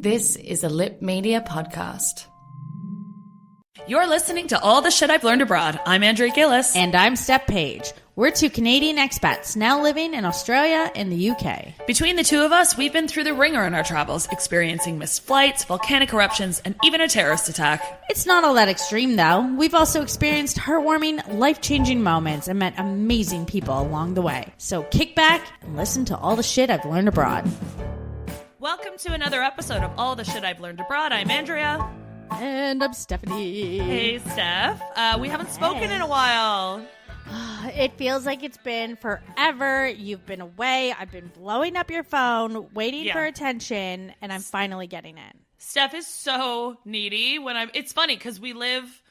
This is a Lip Media podcast. You're listening to All the Shit I've Learned Abroad. I'm Andrea Gillis. And I'm Steph Page. We're two Canadian expats now living in Australia and the UK. Between the two of us, we've been through the ringer in our travels, experiencing missed flights, volcanic eruptions, and even a terrorist attack. It's not all that extreme, though. We've also experienced heartwarming, life-changing moments and met amazing people along the way. So kick back and listen to all the shit I've learned abroad. Welcome to another episode of All the Shit I've Learned Abroad. I'm Andrea. And I'm Stephanie. Hey, Steph. We haven't spoken in a while. It feels like it's been forever. You've been away. I've been blowing up your phone, waiting for attention, and I'm finally getting it. Steph is so needy it's funny because we live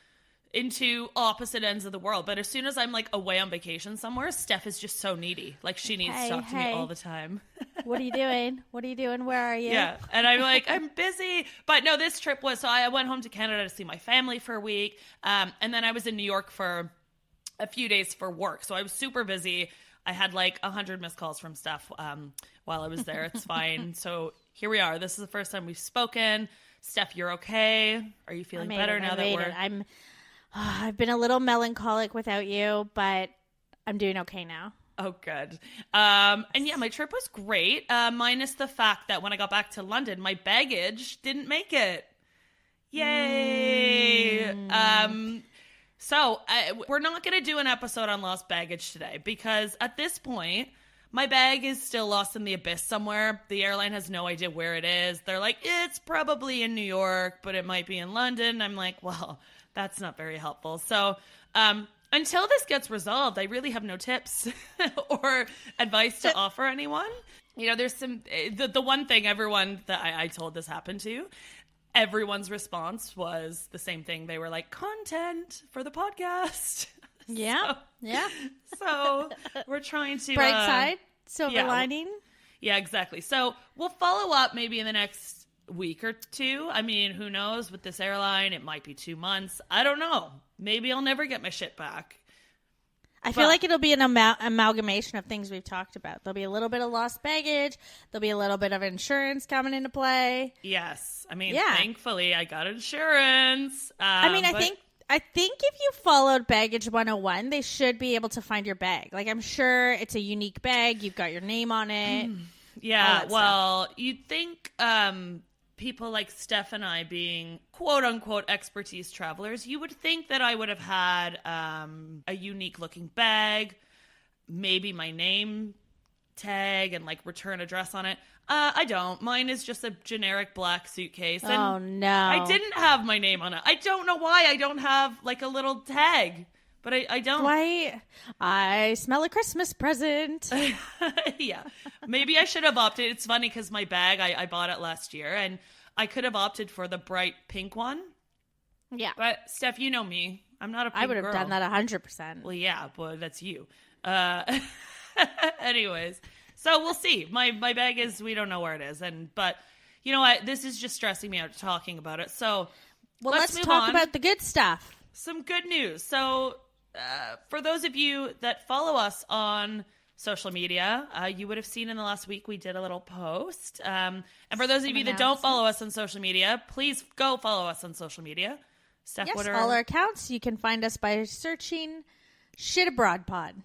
into opposite ends of the world, but as soon as I'm like away on vacation somewhere, Steph is just so needy. Like she needs to talk to me all the time. What are you doing? What are you doing? Where are you? Yeah. And I'm like, I'm busy. But no, this trip was, so I went home to Canada to see my family for a week. And then I was in New York for a few days for work. So I was super busy. I had like 100 missed calls from Steph while I was there. It's fine. So here we are. This is the first time we've spoken. Steph, you're okay? Are you feeling better now that we're... I've been a little melancholic without you, but I'm doing okay now. Oh, good. And yeah, my trip was great, minus the fact that when I got back to London, my baggage didn't make it. Yay! So we're not going to do an episode on lost baggage today because at this point, my bag is still lost in the abyss somewhere. The airline has no idea where it is. They're like, it's probably in New York, but it might be in London. I'm like, well... That's not very helpful. So until this gets resolved, I really have no tips or advice to offer anyone. You know, there's some, the one thing everyone that I told this happened to, everyone's response was the same thing. They were like, content for the podcast. Yeah. So we're trying to... Bright side, silver lining. Yeah, exactly. So we'll follow up maybe in the next week or two. I mean, who knows with this airline? It might be 2 months. I don't know. Maybe I'll never get my shit back. I feel like it'll be an amalgamation of things we've talked about. There'll be a little bit of lost baggage. There'll be a little bit of insurance coming into play. Yes. I mean, thankfully I got insurance. I think if you followed Baggage 101, they should be able to find your bag. Like, I'm sure it's a unique bag. You've got your name on it. Yeah. Well, you'd think people like Steph and I being quote-unquote expertise travelers, you would think that I would have had a unique-looking bag, maybe my name tag and, like, return address on it. I don't. Mine is just a generic black suitcase. And oh, no. I didn't have my name on it. I don't know why I don't have, like, a little tag. But I don't. Why? I smell a Christmas present. Yeah. Maybe I should have opted. It's funny because my bag, I bought it last year and I could have opted for the bright pink one. Yeah. But Steph, you know me. I'm not a pink girl. I would have done that 100%. Well, yeah, but that's you. Anyways. So we'll see. My bag is, we don't know where it is. But you know what? This is just stressing me out talking about it. So let's talk about the good stuff. Some good news. So... for those of you that follow us on social media, you would have seen in the last week we did a little post. And for those of you that don't follow us on social media, please go follow us on social media. Steph, yes, all our accounts. You can find us by searching Shit Abroad Pod.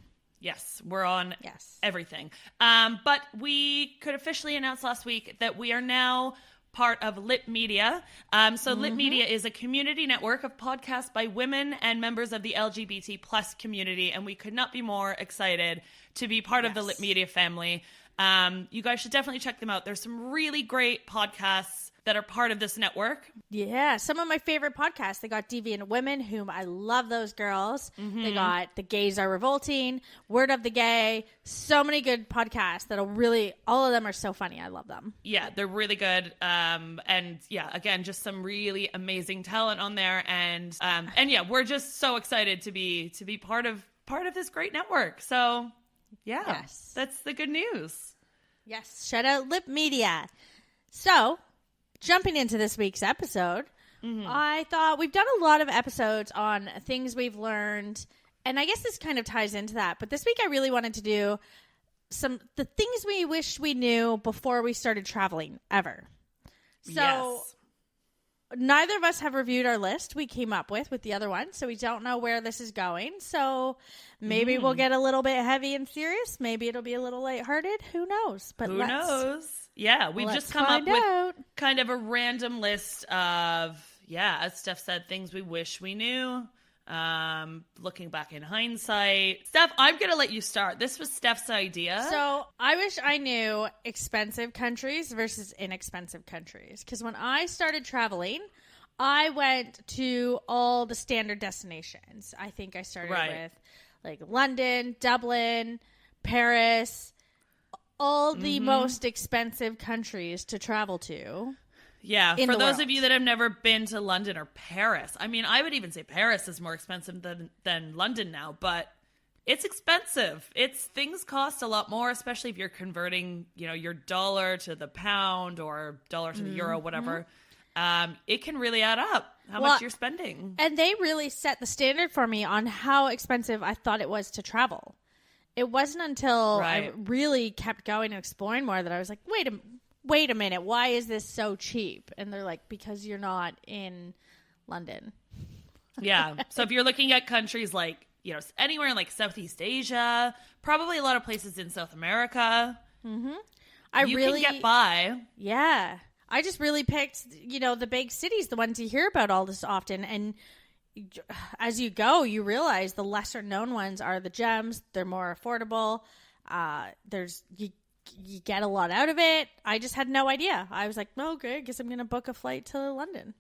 Yes, we're on everything. But we could officially announce last week that we are now part of Lip Media. Lip Media is a community network of podcasts by women and members of the LGBT plus community, and we could not be more excited to be part of the Lip Media family. You guys should definitely check them out. There's some really great podcasts that are part of this network. Yeah, some of my favorite podcasts. They got Deviant Women, whom I love those girls. Mm-hmm. They got The Gays Are Revolting, Word of the Gay. So many good podcasts that'll really, all of them are so funny. I love them. Yeah, they're really good. And yeah, again, just some really amazing talent on there. And yeah, we're just so excited to be part of this great network. So yeah, that's the good news. Yes, shout out Lip Media. So, jumping into this week's episode, I thought we've done a lot of episodes on things we've learned, and I guess this kind of ties into that. But this week I really wanted to do the things we wish we knew before we started traveling ever. So Yes. neither of us have reviewed our list we came up with the other one, so we don't know where this is going. So maybe we'll get a little bit heavy and serious. Maybe it'll be a little lighthearted. Who knows? But Who knows? Yeah, we've just come up with kind of a random list of, as Steph said, things we wish we knew. Looking back in hindsight. Steph, I'm going to let you start. This was Steph's idea. So I wish I knew expensive countries versus inexpensive countries. Because when I started traveling, I went to all the standard destinations. I think I started with like London, Dublin, Paris, all the most expensive countries to travel to. Yeah, for those of you that have never been to London or Paris, I mean, I would even say Paris is more expensive than London now, but it's expensive. Things cost a lot more, especially if you're converting, your dollar to the pound or dollar to the euro, whatever. It can really add up how much you're spending. And they really set the standard for me on how expensive I thought it was to travel. It wasn't until I really kept going and exploring more that I was like, wait a minute, why is this so cheap? And they're like, because you're not in London. Yeah. So if you're looking at countries like, anywhere in like Southeast Asia, probably a lot of places in South America, you can get by. Yeah. I just really picked, the big cities, the ones you hear about all this often. And as you go, you realize the lesser known ones are the gems. They're more affordable. You get a lot out of it. I just had no idea. I was like, oh, okay, I guess I'm going to book a flight to London.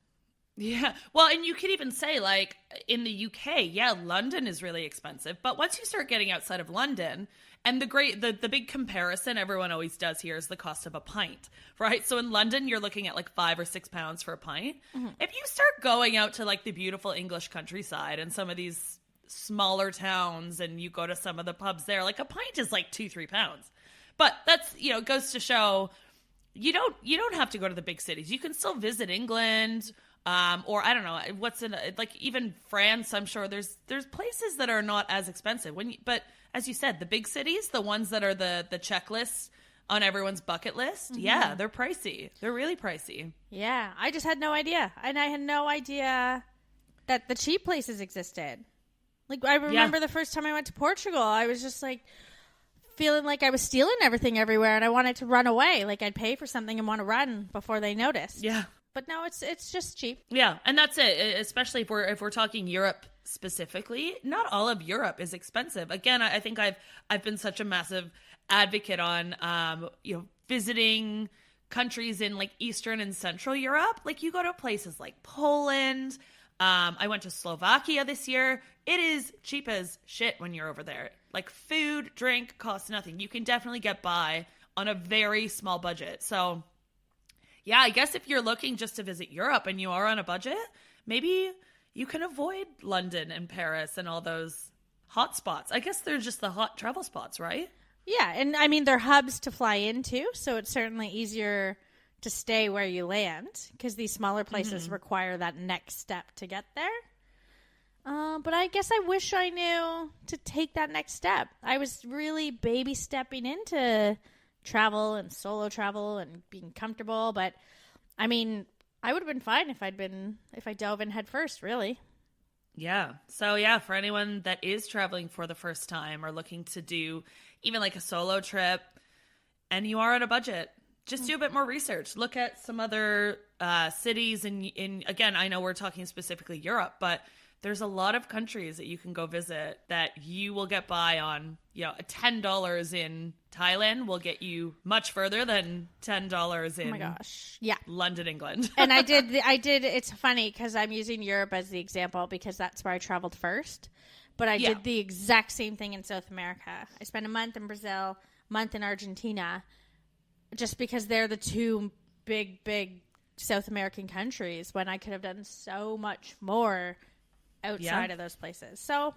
Yeah. Well, and you could even say, like, in the UK, London is really expensive. But once you start getting outside of London, and the big comparison everyone always does here is the cost of a pint, right? So in London, you're looking at like £5 or £6 for a pint. Mm-hmm. If you start going out to like the beautiful English countryside and some of these smaller towns and you go to some of the pubs there, like a pint is like £2-3. But that's, goes to show you don't have to go to the big cities. You can still visit England, or I don't know what's in like even France. I'm sure there's places that are not as expensive but as you said, the big cities, the ones that are the checklists on everyone's bucket list, they're pricey. They're really pricey. Yeah, I just had no idea, and I had no idea that the cheap places existed. Like I remember the first time I went to Portugal, I was just like, feeling like I was stealing everything everywhere and I wanted to run away. Like I'd pay for something and want to run before they noticed. Yeah. But no, it's just cheap. Yeah. And that's it. Especially if we're talking Europe specifically, not all of Europe is expensive. Again, I think I've been such a massive advocate on, visiting countries in like Eastern and Central Europe. Like you go to places like Poland. I went to Slovakia this year. It is cheap as shit when you're over there. Like food, drink costs nothing. You can definitely get by on a very small budget. So, I guess if you're looking just to visit Europe and you are on a budget, maybe you can avoid London and Paris and all those hot spots. I guess they're just the hot travel spots, right? Yeah, and I mean, they're hubs to fly into, so it's certainly easier to stay where you land because these smaller places require that next step to get there. But I guess I wish I knew to take that next step. I was really baby stepping into travel and solo travel and being comfortable. But I mean, I would have been fine if I dove in head first, really. Yeah. So for anyone that is traveling for the first time or looking to do even like a solo trip and you are on a budget, just do a bit more research. Look at some other cities in again, I know we're talking specifically Europe, but there's a lot of countries that you can go visit that you will get by on, $10 in Thailand will get you much further than $10 in London, England. And I did, it's funny because I'm using Europe as the example because that's where I traveled first. But I did the exact same thing in South America. I spent a month in Brazil, month in Argentina, just because they're the two big South American countries when I could have done so much more outside of those places. So,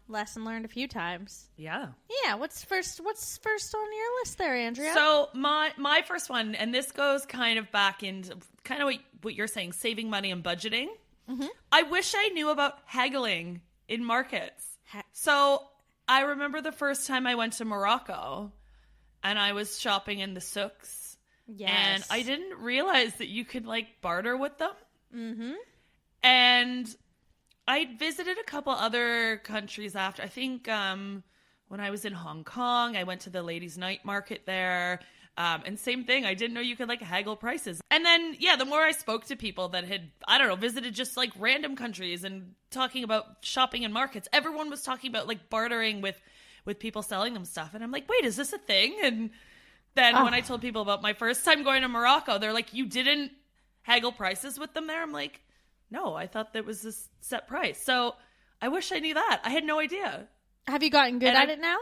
lesson learned a few times. Yeah. Yeah. What's first on your list there, Andrea? So my first one, and this goes kind of back into kind of what you're saying, saving money and budgeting. Mm-hmm. I wish I knew about haggling in markets. So I remember the first time I went to Morocco and I was shopping in the souks Yes. And I didn't realize that you could like barter with them. Mm-hmm. And I visited a couple other countries after. I think when I was in Hong Kong, I went to the ladies' night market there. And same thing, I didn't know you could like haggle prices. And then, yeah, the more I spoke to people that had, I don't know, visited just like random countries and talking about shopping in markets, everyone was talking about like bartering with people selling them stuff. And I'm like, wait, is this a thing? And then when I told people about my first time going to Morocco, they're like, you didn't haggle prices with them there? I'm like, no, I thought that was this set price. So I wish I knew that. I had no idea. Have you gotten good at it now?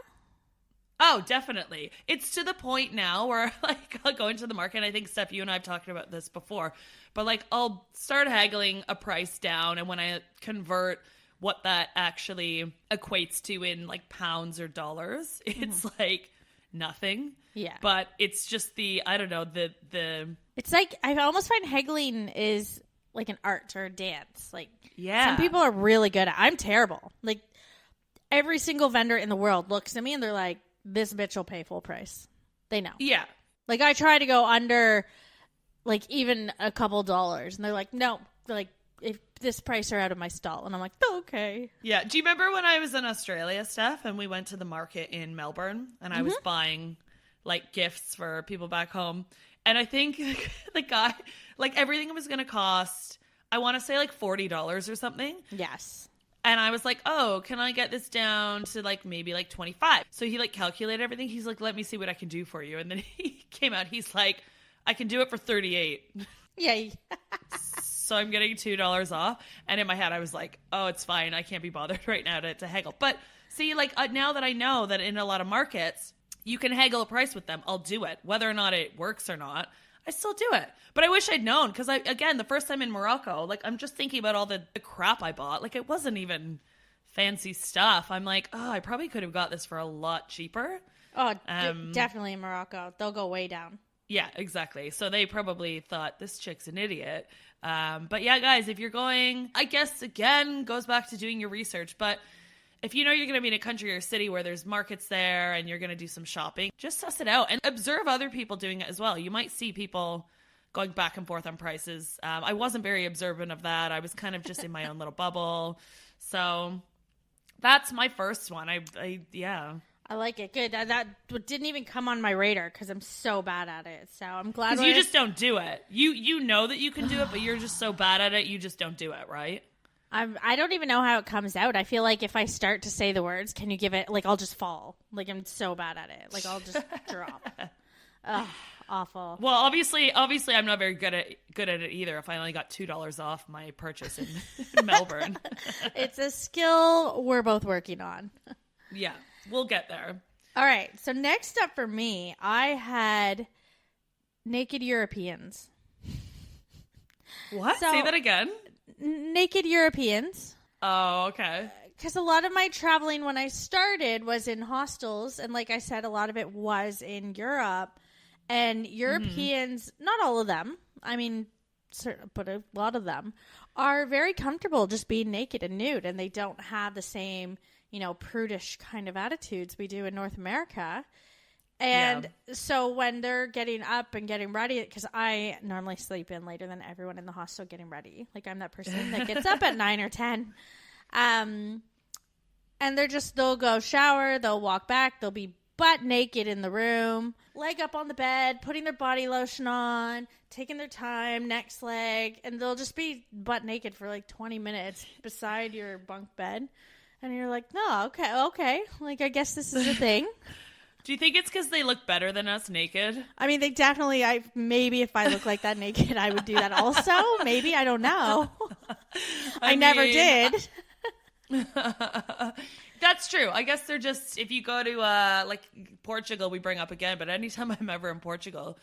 Oh, definitely. It's to the point now where like I'll go into the market. And I think, Steph, you and I have talked about this before, but like I'll start haggling a price down. And when I convert what that actually equates to in like pounds or dollars, it's like nothing. Yeah. But it's just I don't know, the It's like, I almost find haggling is like an art or a dance. Like, yeah. Some people are really good at it. I'm terrible. Like, every single vendor in the world looks at me and they're like, this bitch will pay full price. They know. Yeah. Like, I try to go under, like, even a couple dollars. And they're like, no. They're like, if this price are out of my stall. And I'm like, oh, okay. Yeah. Do you remember when I was in Australia, Steph, and we went to the market in Melbourne and I was buying like gifts for people back home? And I think the guy, like everything was going to cost, I want to say like $40 or something. Yes. And I was like, oh, can I get this down to like maybe like 25? So he like calculated everything. He's like, let me see what I can do for you. And then he came out. He's like, I can do it for 38. Yeah. So I'm getting $2 off. And in my head, I was like, oh, it's fine. I can't be bothered right now to haggle. But see, like now that I know that in a lot of markets, you can haggle a price with them, I'll do it. Whether or not it works or not, I still do it. But I wish I'd known because again, the first time in Morocco, like I'm just thinking about all the crap I bought. Like it wasn't even fancy stuff. I'm like, oh, I probably could have got this for a lot cheaper. Oh, definitely in Morocco. They'll go way down. Yeah, exactly. So they probably thought this chick's an idiot. But yeah, guys, if you're going, I guess again, goes back to doing your research. But if you know you're going to be in a country or city where there's markets there and you're going to do some shopping, just suss it out and observe other people doing it as well. You might see people going back and forth on prices. I wasn't very observant of that. I was kind of just in my own little bubble. So that's my first one. Yeah. I like it. Good. That didn't even come on my radar because I'm so bad at it. So I'm glad. Because you just don't do it. You know that you can do it, but you're just so bad at it, you just don't do it, right? I don't even know how it comes out. I feel like if I start to say the words, can you give it, like, I'll just fall. Like, I'm so bad at it. Like, I'll just drop. Ugh, awful. Well, obviously, I'm not very good at it either. If I only got $2 off my purchase in Melbourne. It's a skill we're both working on. Yeah, we'll get there. All right. So next up for me, I had naked Europeans. What? Say that again. Naked Europeans. Oh, okay. Because a lot of my traveling when I started was in hostels. And like I said, a lot of it was in Europe. And Europeans, not all of them, I mean, but a lot of them, are very comfortable just being naked and nude. And they don't have the same, prudish kind of attitudes we do in North America. And so when they're getting up and getting ready, because I normally sleep in later than everyone in the hostel getting ready. Like I'm that person that gets up at 9 or 10. And they'll go shower, they'll walk back, they'll be butt naked in the room, leg up on the bed, putting their body lotion on, taking their time, next leg, and they'll just be butt naked for like 20 minutes beside your bunk bed. And you're like, no, okay. Like, I guess this is a thing. Do you think it's because they look better than us naked? I mean, they definitely, maybe if I look like that naked, I would do that also. Maybe, I don't know. I never did. That's true. I guess they're just, if you go to like Portugal, we bring up again, but anytime I'm ever in Portugal,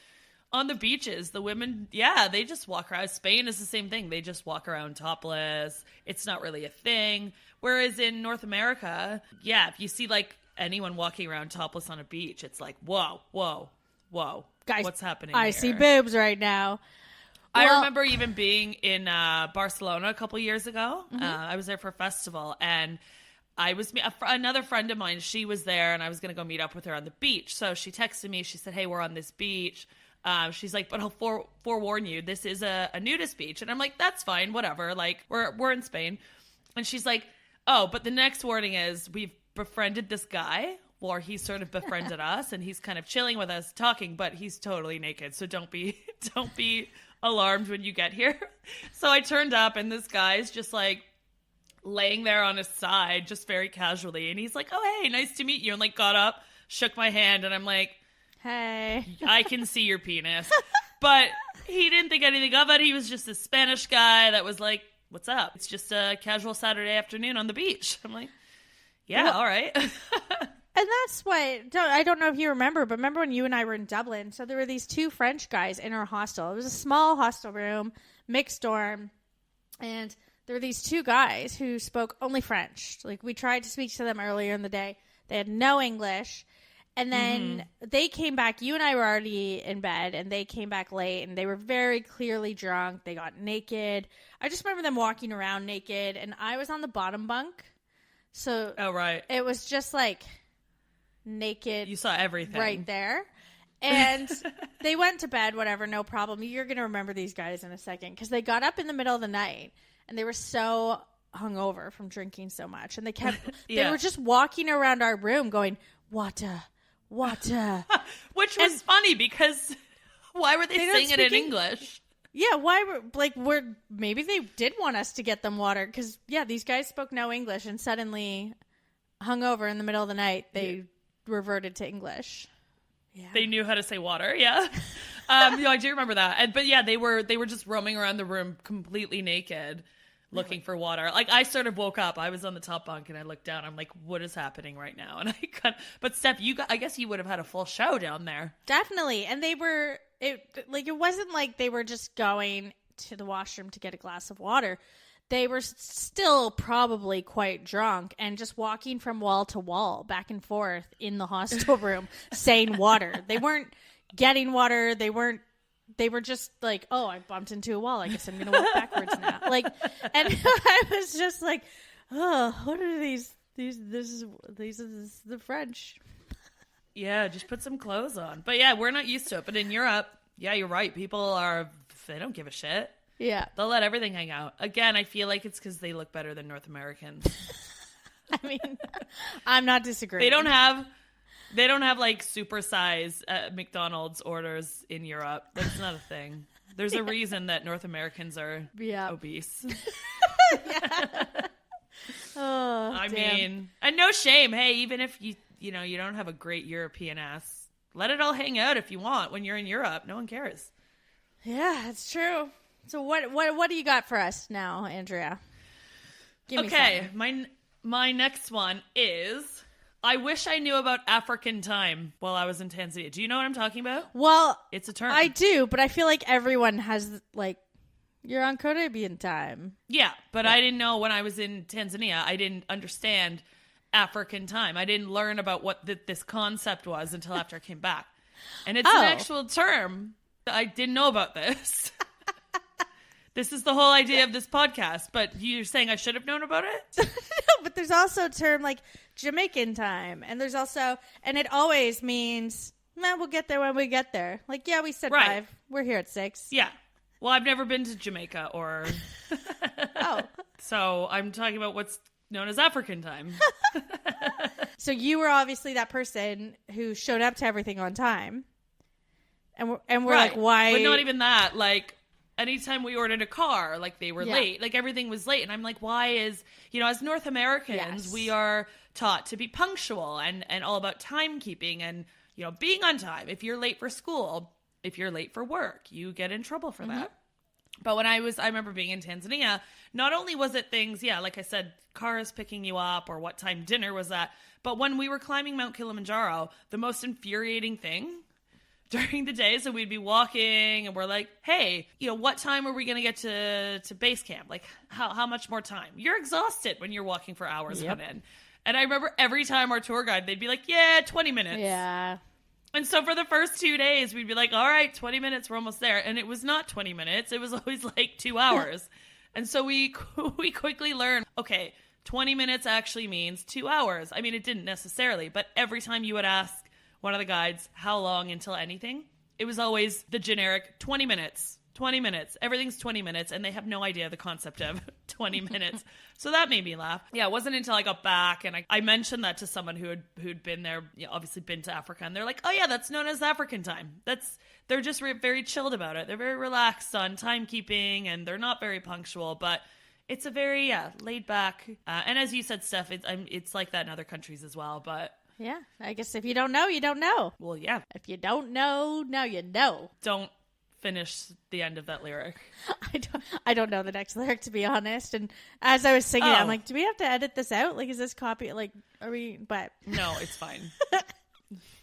on the beaches, the women, they just walk around. Spain is the same thing. They just walk around topless. It's not really a thing. Whereas in North America, if you see like anyone walking around topless on a beach, it's like, whoa. Guys, what's happening I here? see boobs right now. I remember even being in Barcelona a couple years ago. I was there for a festival, and another friend of mine, she was there, and I was going to go meet up with her on the beach. So she texted me. She said, hey, we're on this beach. She's like, but I'll forewarn you, this is a nudist beach. And I'm like, that's fine, whatever. Like, we're in Spain. And she's like, oh, but the next warning is we've befriended this guy, or he's sort of befriended us, and he's kind of chilling with us, talking, but he's totally naked. So don't be alarmed when you get here. So I turned up, and this guy's just like laying there on his side, just very casually. And he's like, oh, hey, nice to meet you. And like got up, shook my hand, and I'm like, hey, I can see your penis. But he didn't think anything of it. He was just a Spanish guy that was like, what's up? It's just a casual Saturday afternoon on the beach. I'm like, yeah, well, all right. And that's what, I don't know if you remember, but remember when you and I were in Dublin? So there were these two French guys in our hostel. It was a small hostel room, mixed dorm. And there were these two guys who spoke only French. Like, we tried to speak to them earlier in the day. They had no English. And then they came back. You and I were already in bed, and they came back late, and they were very clearly drunk. They got naked. I just remember them walking around naked, and I was on the bottom bunk. So oh, right. It was just like naked. You saw everything. Right there. And they went to bed, whatever, no problem. You're going to remember these guys in a second, because they got up in the middle of the night, and they were so hungover from drinking so much. And they kept, they were just walking around our room going, water. Which was funny, because why were they saying it in English? Yeah, maybe they did want us to get them water, because, these guys spoke no English, and suddenly, hungover in the middle of the night, they reverted to English. Yeah. They knew how to say water, yeah. I do remember that. But they were just roaming around the room completely naked, looking for water. Like, I sort of woke up. I was on the top bunk, and I looked down. I'm like, what is happening right now? And but Steph, I guess you would have had a full show down there. Definitely. And it wasn't like they were just going to the washroom to get a glass of water. They were still probably quite drunk and just walking from wall to wall, back and forth in the hostel room, saying water. They weren't getting water. They were just like, oh, I bumped into a wall. I guess I'm going to walk backwards now. Like, and I was just like, oh, what are these? This is the French. Yeah, just put some clothes on. But we're not used to it. But in Europe, you're right. People they don't give a shit. Yeah. They'll let everything hang out. Again, I feel like it's because they look better than North Americans. I mean, I'm not disagreeing. They don't have like supersize McDonald's orders in Europe. That's not a thing. There's a reason that North Americans are obese. Oh, I mean, and no shame. Hey, even if you don't have a great European ass, let it all hang out if you want when you're in Europe. No one cares. Yeah, it's true. So what do you got for us now, Andrea? Give me something. My next one is, I wish I knew about African time while I was in Tanzania. Do you know what I'm talking about? Well, it's a term. I do, but I feel like everyone has, like, you're on Caribbean time. Yeah, but I didn't know when I was in Tanzania. I didn't understand African time. I didn't learn about what this concept was until after I came back. And it's an actual term. I didn't know about this. This is the whole idea of this podcast, but you're saying I should have known about it? No, but there's also a term like Jamaican time, and there's also, and it always means, we'll get there when we get there. Like, we said 5. We're here at 6. Yeah. Well, I've never been to Jamaica or... Oh. So I'm talking about what's known as African time. So you were obviously that person who showed up to everything on time. And we're like, why? But not even that. Like, anytime we ordered a car, like, they were late. Like, everything was late. And I'm like, why is, as North Americans, we are taught to be punctual and all about timekeeping and, being on time. If you're late for school, if you're late for work, you get in trouble for that. But when I remember being in Tanzania, not only was it things, like I said, cars picking you up or what time dinner was at, but when we were climbing Mount Kilimanjaro, the most infuriating thing during the day, so we'd be walking and we're like, hey, what time are we going to get to base camp? Like, how much more time? You're exhausted when you're walking for hours on end. And I remember every time our tour guide, they'd be like, 20 minutes. Yeah. And so for the first 2 days, we'd be like, all right, 20 minutes, we're almost there. And it was not 20 minutes. It was always like 2 hours. And so we quickly learned, okay, 20 minutes actually means 2 hours. I mean, it didn't necessarily, but every time you would ask one of the guides how long until anything, it was always the generic 20 minutes. 20 minutes. Everything's 20 minutes, and they have no idea the concept of 20 minutes. So that made me laugh. Yeah, it wasn't until I got back and I mentioned that to someone who'd been there, obviously been to Africa, and they're like, oh yeah, that's known as African time. They're just very chilled about it. They're very relaxed on timekeeping, and they're not very punctual, but it's a very laid back. And as you said, Steph, it's like that in other countries as well, but... Yeah, I guess if you don't know, you don't know. Well, yeah. If you don't know, now you know. Don't finish the end of that lyric. I don't know the next lyric, to be honest. And as I was singing it, I'm like, do we have to edit this out? Like, is this copy? Like, are we? But no, it's fine.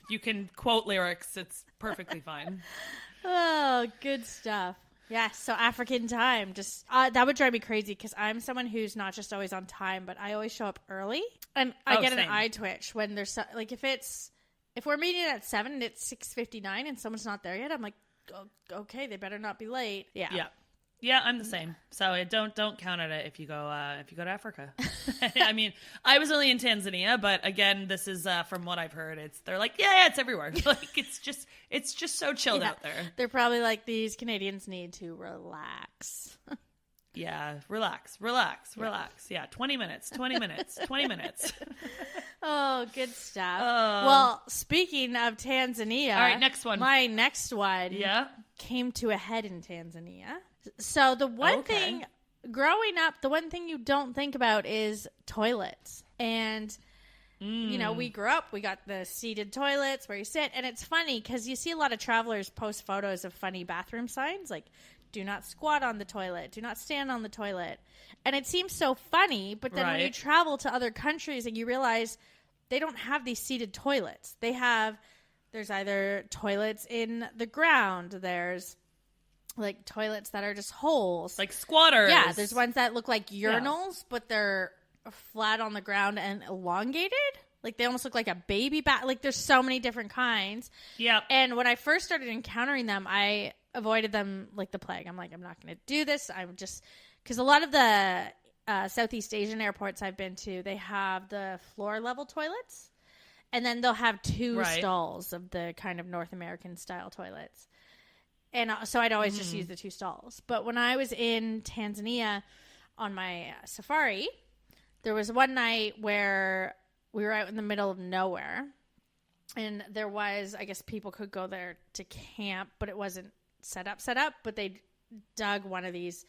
You can quote lyrics. It's perfectly fine. Oh, good stuff. Yes, so African time. Just that would drive me crazy because I'm someone who's not just always on time, but I always show up early, and I get an eye twitch when there's like if we're meeting at 7 and it's 6:59 and someone's not there yet, I'm like, okay, they better not be late. Yeah, I'm the same. So don't count on it if you go to Africa. I mean, I was only in Tanzania, but again, this is from what I've heard. They're like, yeah, it's everywhere. Like it's just so chilled out there. They're probably like, these Canadians need to relax. Yeah, relax. Yeah, 20 minutes. Oh, good stuff. Well, speaking of Tanzania. All right, next one. My next one came to a head in Tanzania. So the one thing, growing up, the one thing you don't think about is toilets. And, we grew up, we got the seated toilets where you sit. And it's funny because you see a lot of travelers post photos of funny bathroom signs, like, do not squat on the toilet. Do not stand on the toilet. And it seems so funny, but then when you travel to other countries and you realize they don't have these seated toilets. There's either toilets in the ground. There's like toilets that are just holes. Like squatters. Yeah, there's ones that look like urinals, but they're flat on the ground and elongated. Like they almost look like a baby bath. Like there's so many different kinds. Yeah. And when I first started encountering them, I avoided them like the plague. I'm like, I'm not going to do this. I'm just, because a lot of the Southeast Asian airports I've been to, they have the floor level toilets, and then they'll have two stalls of the kind of North American style toilets. And so I'd always just use the two stalls. But when I was in Tanzania on my safari, there was one night where we were out in the middle of nowhere, and there was, I guess people could go there to camp, but it wasn't set up, but they dug one of these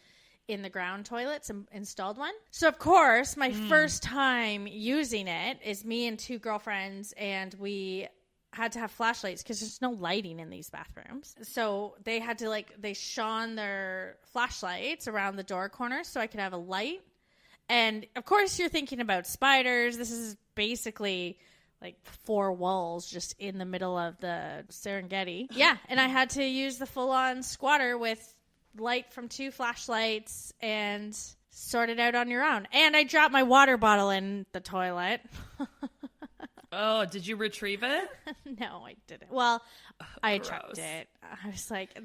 in the ground toilets and installed one. So of course, my first time using it is me and two girlfriends, and we had to have flashlights because there's no lighting in these bathrooms. So they had to they shone their flashlights around the door corners so I could have a light. And of course you're thinking about spiders. This is basically like 4 walls just in the middle of the Serengeti. Yeah, and I had to use the full-on squatter with light from 2 flashlights and sort it out on your own. And I dropped my water bottle in the toilet. Oh, did you retrieve it? No, I didn't. Well, I chucked it. I was like,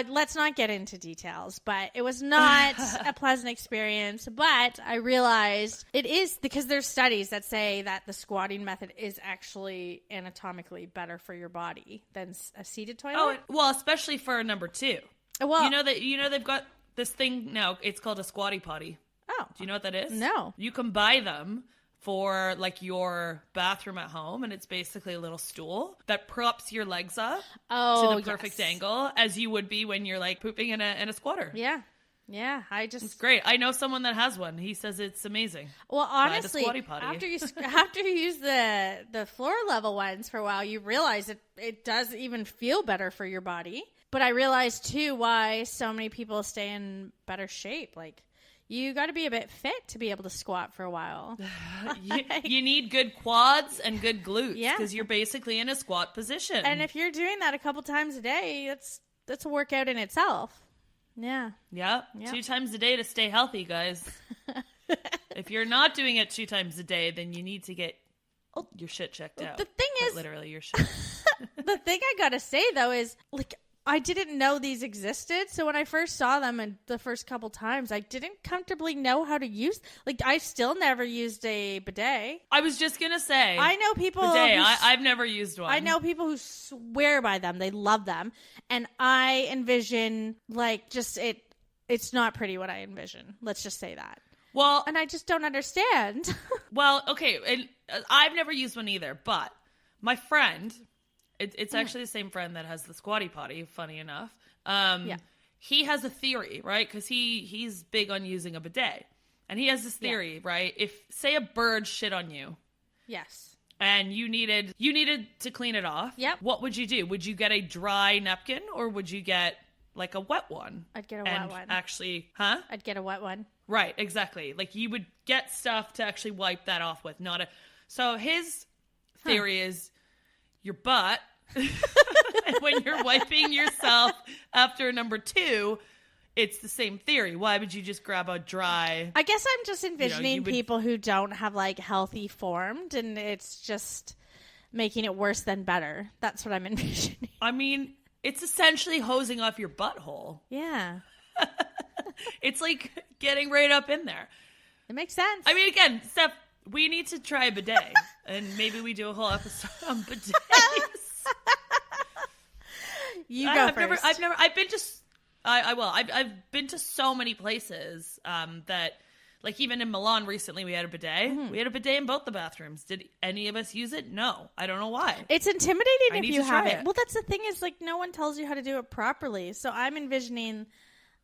let's not get into details, but it was not a pleasant experience. But I realized it is, because there's studies that say that the squatting method is actually anatomically better for your body than a seated toilet. Oh, well, especially for number 2. Well, they've got this thing now. It's called a squatty potty. Oh, do you know what that is? No. You can buy them for like your bathroom at home, and it's basically a little stool that props your legs up to the perfect angle, as you would be when you're like pooping in a squatter. Yeah. It's great. I know someone that has one. He says it's amazing. Well, honestly, after you use the floor level ones for a while, you realize it does even feel better for your body. But I realized too why so many people stay in better shape. Like, you got to be a bit fit to be able to squat for a while. you need good quads and good glutes, because you're basically in a squat position. And if you're doing that a couple times a day, that's a workout in itself. Yeah. Yeah. 2 times a day to stay healthy, guys. If you're not doing it 2 times a day, then you need to get your shit checked out. The thing is, literally your shit. The thing I got to say though is, like, I didn't know these existed. So when I first saw them and the first couple times, I didn't comfortably know how to use. Like, I still never used a bidet. I was just gonna say, I know people. bidet. I've never used one. I know people who swear by them. They love them, and I envision like just it. It's not pretty what I envision. Let's just say that. Well, and I just don't understand. Well, okay, and I've never used one either, but my friend. It's actually the same friend that has the squatty potty, funny enough. He has a theory, right? Because he's big on using a bidet. And he has this theory, right? If, say, a bird shit on you. Yes. And you needed to clean it off. Yep. What would you do? Would you get a dry napkin or would you get, like, a wet one? I'd get a wet one. Actually, huh? I'd get a wet one. Right, exactly. Like, you would get stuff to actually wipe that off with, not a... So his theory is... your butt, when you're wiping yourself after number 2, it's the same theory. Why would you just grab a dry... I guess I'm just envisioning people who don't have, like, healthy formed, and it's just making it worse than better. That's what I'm envisioning. I mean, it's essentially hosing off your butthole. Yeah. It's like getting right up in there. It makes sense. I mean, again, Steph, we need to try a bidet, and maybe we do a whole episode on bidets. You go first. I've been to so many places that, like, even in Milan recently, we had a bidet. Mm-hmm. We had a bidet in both the bathrooms. Did any of us use it? No. I don't know why. It's intimidating if you have it. Well, that's the thing is, like, no one tells you how to do it properly. So I'm envisioning,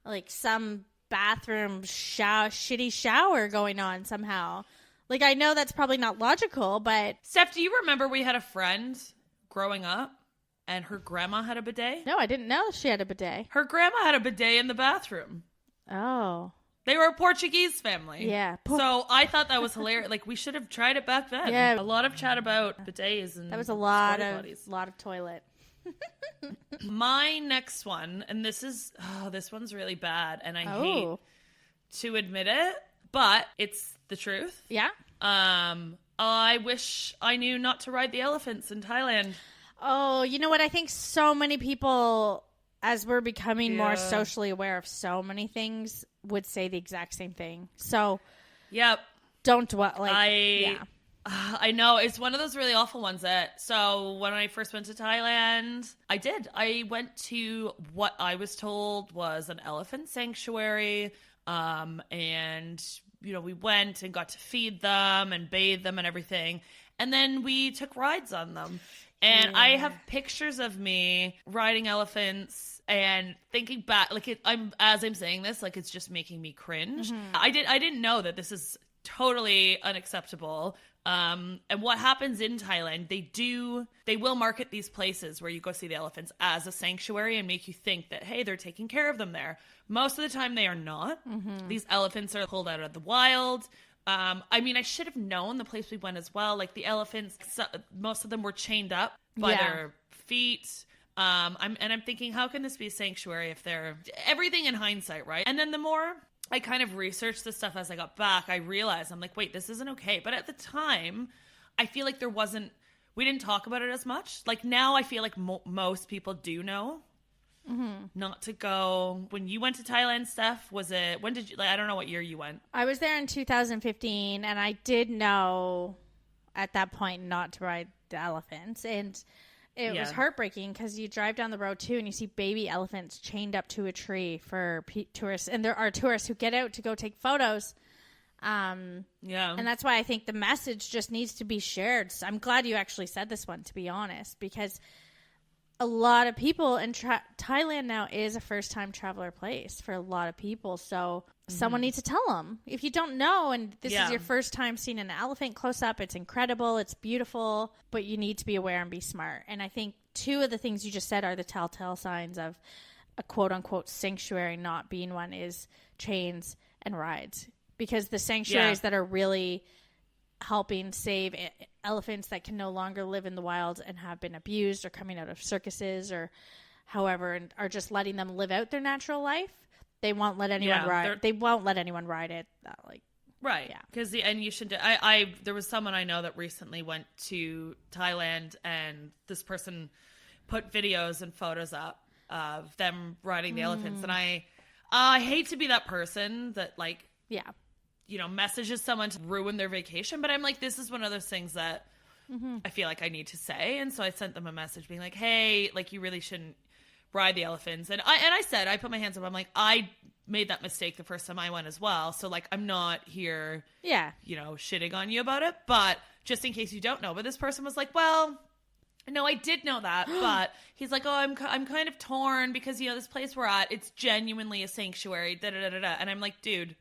like, some bathroom shitty shower going on somehow. Like, I know that's probably not logical, but... Steph, do you remember we had a friend growing up and her grandma had a bidet? No, I didn't know she had a bidet. Her grandma had a bidet in the bathroom. Oh. They were a Portuguese family. Yeah. So I thought that was hilarious. Like, we should have tried it back then. Yeah. A lot of chat about bidets and... That was a lot of toilet. My next one, and this one's really bad, and I hate to admit it, but it's the truth. Yeah. I wish I knew not to ride the elephants in Thailand. Oh, you know what? I think so many people, as we're becoming more socially aware of so many things, would say the exact same thing. So, yep. Don't dwell. I know. It's one of those really awful ones so when I first went to Thailand, I went to what I was told was an elephant sanctuary. And, we went and got to feed them and bathe them and everything. And then we took rides on them. And I have pictures of me riding elephants and thinking back, like as I'm saying this, like it's just making me cringe. Mm-hmm. I didn't know that this is totally unacceptable. And what happens in Thailand, they will market these places where you go see the elephants as a sanctuary and make you think that, hey, they're taking care of them there. Most of the time they are not. Mm-hmm. These elephants are pulled out of the wild. I mean, I should have known the place we went as well. Like the elephants, most of them were chained up by their feet. I'm thinking, how can this be a sanctuary if they're everything in hindsight, right? And then the more I kind of researched this stuff as I got back, I realized, I'm like, wait, this isn't okay. But at the time, I feel like we didn't talk about it as much. Like now I feel like most people do know not to go. When you went to Thailand, Steph, when did you, I don't know what year you went. I was there in 2015 and I did know at that point not to ride the elephants. And it was heartbreaking because you drive down the road too and you see baby elephants chained up to a tree for tourists. And there are tourists who get out to go take photos. And that's why I think the message just needs to be shared. So I'm glad you actually said this one, to be honest, because a lot of people in Thailand now is a first-time traveler place for a lot of people. So someone needs to tell them. If you don't know and this is your first time seeing an elephant close up, it's incredible, it's beautiful, but you need to be aware and be smart. And I think two of the things you just said are the telltale signs of a quote-unquote sanctuary not being one is chains and rides. Because the sanctuaries that are really helping save elephants that can no longer live in the wild and have been abused or coming out of circuses or however, and are just letting them live out their natural life, they won't let anyone ride. They won't let anyone ride it. Right. Yeah. Because you should. There was someone I know that recently went to Thailand, and this person put videos and photos up of them riding the elephants. And I hate to be that person that like, messages someone to ruin their vacation. But I'm like, this is one of those things that I feel like I need to say. And so I sent them a message being like, hey, like you really shouldn't ride the elephants. And I said, I put my hands up. I'm like, I made that mistake the first time I went as well. So like, I'm not here, shitting on you about it. But just in case you don't know, but this person was like, well, no, I did know that. But he's like, oh, I'm kind of torn because, this place we're at, it's genuinely a sanctuary. Da, da, da, da, da. And I'm like, dude,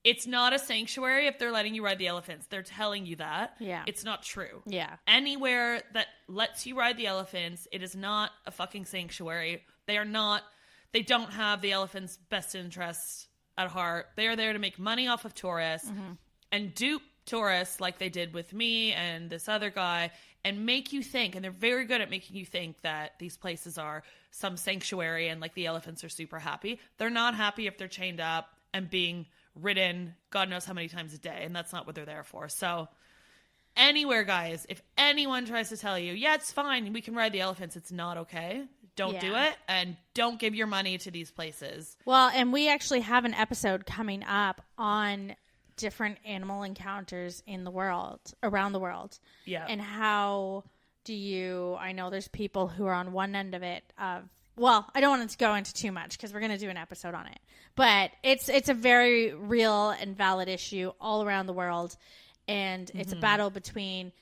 it's not a sanctuary if they're letting you ride the elephants. They're telling you that. Yeah. It's not true. Yeah. Anywhere that lets you ride the elephants, it is not a fucking sanctuary. They don't have the elephants' best interests at heart. They are there to make money off of tourists and dupe tourists like they did with me and this other guy and make you think, and they're very good at making you think that these places are some sanctuary and like the elephants are super happy. They're not happy if they're chained up and being ridden God knows how many times a day, and that's not what they're there for. So anywhere, guys, if anyone tries to tell you, yeah, it's fine, we can ride the elephants, it's not okay. Don't do it, and don't give your money to these places. Well, and we actually have an episode coming up on different animal encounters in the world, around the world. Yeah. And how I know there's people who are on one end of it well, I don't want it to go into too much because we're going to do an episode on it. But it's a very real and valid issue all around the world. And it's a battle between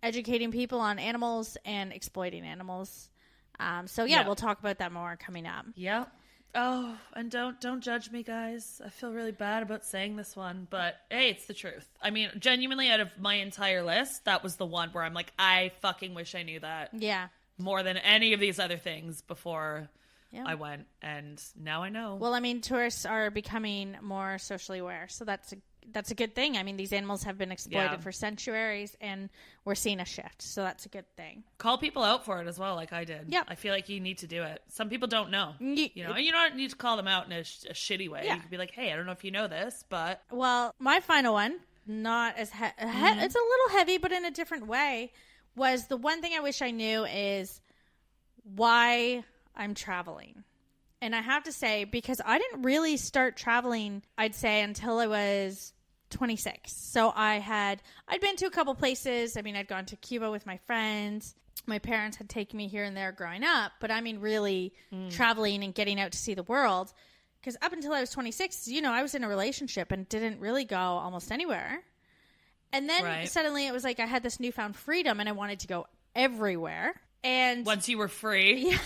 educating people on animals and exploiting animals. We'll talk about that more coming up. Yeah. Oh, and don't judge me, guys. I feel really bad about saying this one, but hey, it's the truth. I mean, genuinely, out of my entire list, that was the one where I'm like, I fucking wish I knew that. Yeah. More than any of these other things before I went, and now I know. Well, I mean, tourists are becoming more socially aware, so that's a good thing. I mean, these animals have been exploited for centuries, and we're seeing a shift, so that's a good thing. Call people out for it as well, like I did. Yeah, I feel like you need to do it. Some people don't know, and you don't need to call them out in a shitty way. Yeah. You could be like, hey, I don't know if you know this, but... Well, my final one, not as... it's a little heavy, but in a different way, was the one thing I wish I knew is why I'm traveling. And I have to say, because I didn't really start traveling, I'd say, until I was 26. So I'd been to a couple places. I mean, I'd gone to Cuba with my friends. My parents had taken me here and there growing up. But I mean, really traveling and getting out to see the world. Because up until I was 26, I was in a relationship and didn't really go almost anywhere. And then suddenly it was like I had this newfound freedom and I wanted to go everywhere. And once you were free. Yeah.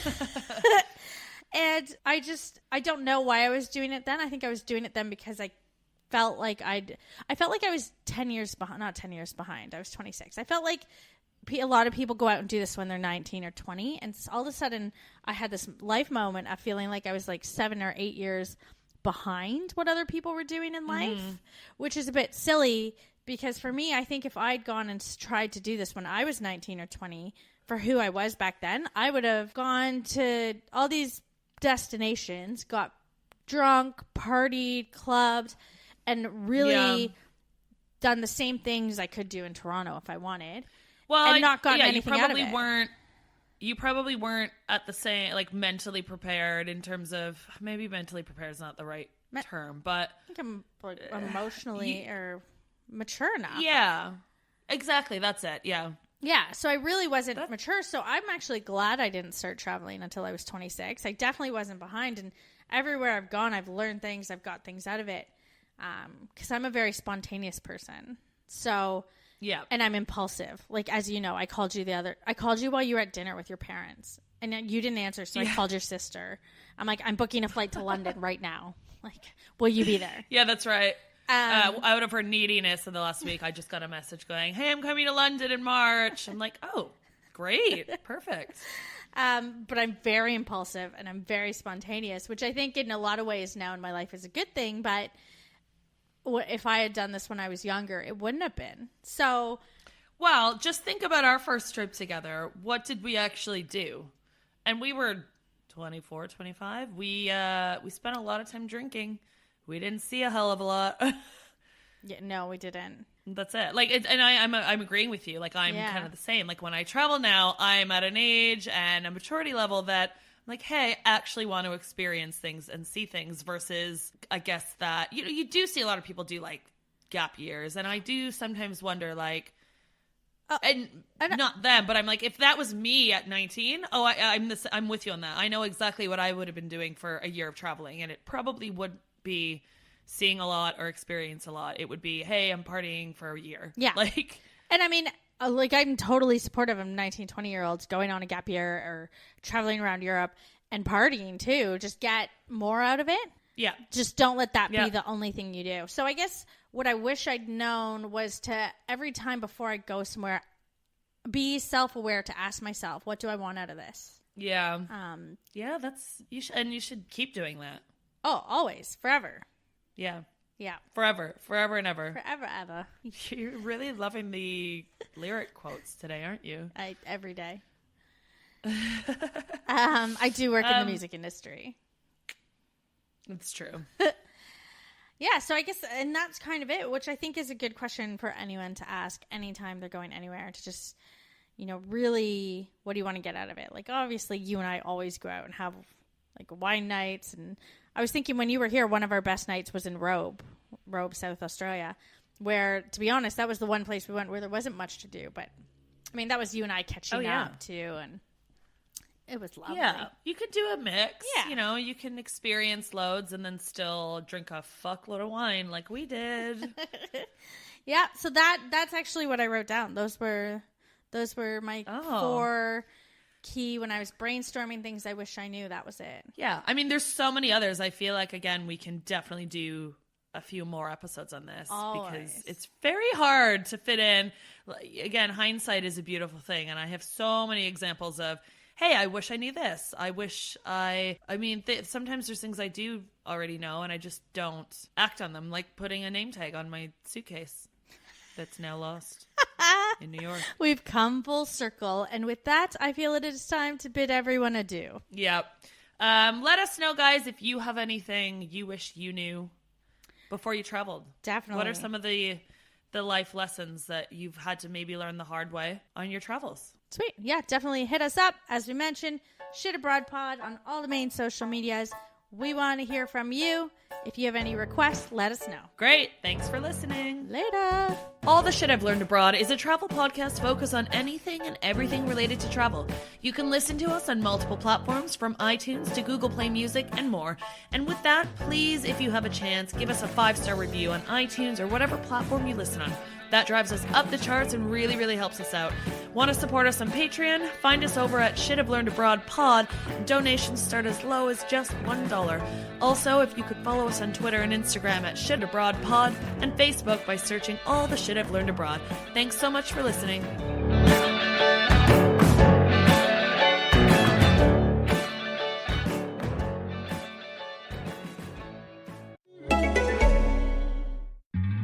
And I don't know why I was doing it then. I think I was doing it then because I felt like I was 10 years behind, not 10 years behind. I was 26. I felt like a lot of people go out and do this when they're 19 or 20. And all of a sudden I had this life moment of feeling like I was like 7 or 8 years behind what other people were doing in life, which is a bit silly because for me, I think if I'd gone and tried to do this when I was 19 or 20 for who I was back then, I would have gone to all these destinations, got drunk, partied, clubbed, and really done the same things I could do in Toronto if I wanted. Well, and not gotten anything out of it. You probably weren't at the same, like, mentally prepared in terms of, maybe mentally prepared is not the right term, but I think I'm like emotionally or mature enough. Yeah, exactly. That's it. Yeah. Yeah, so I really wasn't mature, so I'm actually glad I didn't start traveling until I was 26. I definitely wasn't behind, and everywhere I've gone, I've learned things, I've got things out of it, because I'm a very spontaneous person. So, yeah, and I'm impulsive. Like, as you know, I called you while you were at dinner with your parents, and you didn't answer, so I called your sister. I'm like, I'm booking a flight to London right now. Like, will you be there? Yeah, that's right. Out of her neediness in the last week, I just got a message going, hey, I'm coming to London in March. I'm like, oh, great. Perfect. But I'm very impulsive and I'm very spontaneous, which I think in a lot of ways now in my life is a good thing. But if I had done this when I was younger, it wouldn't have been. So, well, just think about our first trip together. What did we actually do? And we were 24, 25. We spent a lot of time drinking. We didn't see a hell of a lot. Yeah, no, we didn't. That's it. Like, I'm agreeing with you. Like, I'm kind of the same. Like, when I travel now, I'm at an age and a maturity level that Like, hey, I actually want to experience things and see things versus, I guess that, you do see a lot of people do like gap years. And I do sometimes wonder like, and not them, but I'm like, if that was me at 19, I'm with you on that. I know exactly what I would have been doing for a year of traveling. And it probably would be seeing a lot or experience a lot. It would be, hey, I'm partying for a year. Yeah. Like, and I mean, like, I'm totally supportive of 19, 20-year-olds going on a gap year or traveling around Europe and partying too. Just get more out of it. Yeah. Just don't let that be the only thing you do. So I guess what I wish I'd known was to, every time before I go somewhere, be self-aware to ask myself, what do I want out of this? Yeah. You should keep doing that. Oh, always, forever. Yeah. Yeah. Forever and ever. Forever, ever. You're really loving the lyric quotes today, aren't you? Every day. I do work in the music industry. It's true. Yeah, so I guess, and that's kind of it, which I think is a good question for anyone to ask anytime they're going anywhere, to just, really, what do you want to get out of it? Like, obviously, you and I always go out and have, like, wine nights, and I was thinking when you were here, one of our best nights was in Robe, South Australia, where, to be honest, that was the one place we went where there wasn't much to do. But, I mean, that was you and I catching up, too, and it was lovely. Yeah, you could do a mix. Yeah. You can experience loads and then still drink a fuckload of wine like we did. Yeah, so that's actually what I wrote down. Those were my 4 key when I was brainstorming things I wish I knew. That was it. Yeah. I mean, there's so many others. I feel like, again, we can definitely do a few more episodes on this. Always. Because it's very hard to fit in. Again, hindsight is a beautiful thing. And I have so many examples of, hey, I wish I knew this. I wish sometimes there's things I do already know and I just don't act on them. Like putting a name tag on my suitcase that's now lost. In New York. We've come full circle. And with that, I feel it is time to bid everyone adieu. Yep. Let us know, guys, if you have anything you wish you knew before you traveled. Definitely. What are some of the life lessons that you've had to maybe learn the hard way on your travels? Sweet. Yeah, definitely hit us up. As we mentioned, Shit Abroad Pod on all the main social medias. We want to hear from you. If you have any requests, let us know. Great. Thanks for listening. Later. All the Shit I've Learned Abroad is a travel podcast focused on anything and everything related to travel. You can listen to us on multiple platforms, from iTunes to Google Play Music and more. And with that, please, if you have a chance, give us a 5-star review on iTunes or whatever platform you listen on. That drives us up the charts and really, really helps us out. Want to support us on Patreon? Find us over at Shit I've Learned Abroad Pod. Donations start as low as just $1. Also, if you could follow us on Twitter and Instagram at Shit Abroad Pod, and Facebook by searching all the Shit I've Learned Abroad. Thanks so much for listening.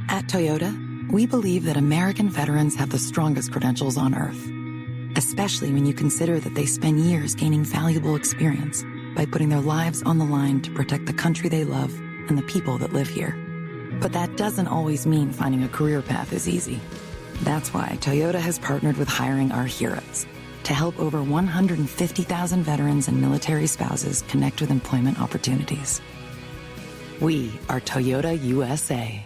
At Toyota, we believe that American veterans have the strongest credentials on earth, especially when you consider that they spend years gaining valuable experience by putting their lives on the line to protect the country they love and the people that live here. But that doesn't always mean finding a career path is easy. That's why Toyota has partnered with Hiring Our Heroes to help over 150,000 veterans and military spouses connect with employment opportunities. We are Toyota USA.